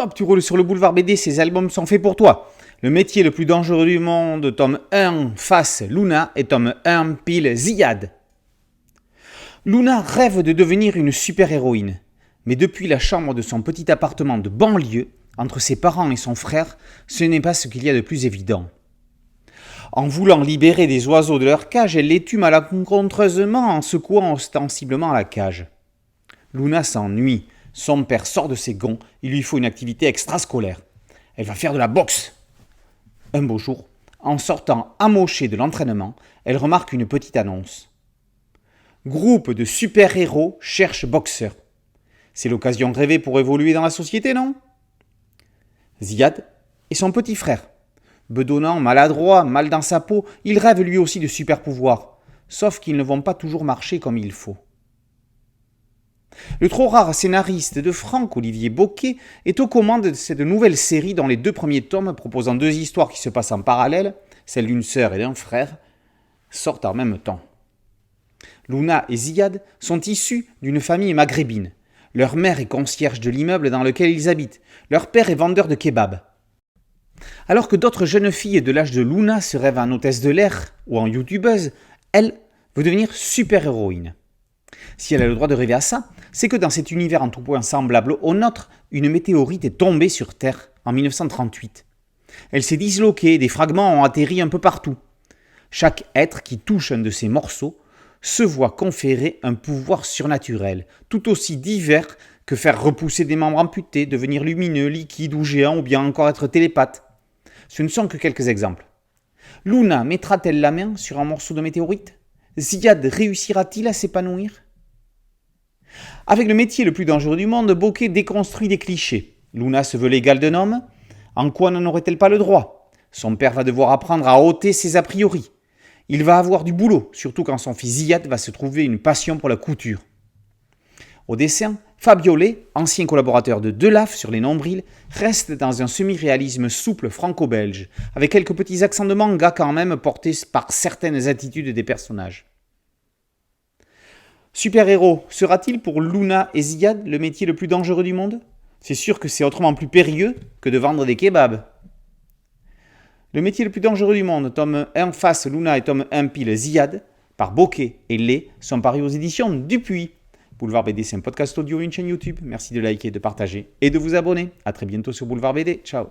Stop, tu roules sur le boulevard BD, ces albums sont faits pour toi. Le métier le plus dangereux du monde, tome 1, face Luna, et tome 1, pile Ziad. Luna rêve de devenir une super-héroïne. Mais depuis la chambre de son petit appartement de banlieue, entre ses parents et son frère, ce n'est pas ce qu'il y a de plus évident. En voulant libérer des oiseaux de leur cage, elle les tue malencontreusement en secouant ostensiblement la cage. Luna s'ennuie. Son père sort de ses gonds, il lui faut une activité extrascolaire. Elle va faire de la boxe. Un beau jour, en sortant amochée de l'entraînement, elle remarque une petite annonce. Groupe de super-héros cherche boxeur. C'est l'occasion rêvée pour évoluer dans la société, non? Ziad est son petit frère. Bedonnant, maladroit, mal dans sa peau, il rêve lui aussi de super-pouvoirs. Sauf qu'ils ne vont pas toujours marcher comme il faut. Le trop rare scénariste de Franck-Olivier Bocquet est aux commandes de cette nouvelle série dont les 2 premiers tomes, proposant 2 histoires qui se passent en parallèle, celle d'une sœur et d'un frère, sortent en même temps. Luna et Ziad sont issus d'une famille maghrébine. Leur mère est concierge de l'immeuble dans lequel ils habitent. Leur père est vendeur de kebab. Alors que d'autres jeunes filles de l'âge de Luna se rêvent en hôtesse de l'air ou en youtubeuse, elle veut devenir super-héroïne. Si elle a le droit de rêver à ça, c'est que dans cet univers en tout point semblable au nôtre, une météorite est tombée sur Terre en 1938. Elle s'est disloquée, des fragments ont atterri un peu partout. Chaque être qui touche un de ces morceaux se voit conférer un pouvoir surnaturel, tout aussi divers que faire repousser des membres amputés, devenir lumineux, liquide ou géant, ou bien encore être télépathe. Ce ne sont que quelques exemples. Luna mettra-t-elle la main sur un morceau de météorite? Ziad réussira-t-il à s'épanouir? Avec le métier le plus dangereux du monde, Bocquet déconstruit des clichés. Luna se veut l'égale d'un homme. En quoi n'en aurait-elle pas le droit? Son père va devoir apprendre à ôter ses a priori. Il va avoir du boulot, surtout quand son fils Ziad va se trouver une passion pour la couture. Au dessin, Fabiolet, ancien collaborateur de Delaf sur les nombrils, reste dans un semi-réalisme souple franco-belge, avec quelques petits accents de manga quand même portés par certaines attitudes des personnages. Super-héros, sera-t-il pour Luna et Ziad le métier le plus dangereux du monde? C'est sûr que c'est autrement plus périlleux que de vendre des kebabs. Le métier le plus dangereux du monde, tome 1 face Luna et tome 1 pile Ziad, par Bocquet et Lé, sont parus aux éditions Dupuis. Boulevard BD, c'est un podcast audio et une chaîne YouTube. Merci de liker, de partager et de vous abonner. A très bientôt sur Boulevard BD. Ciao.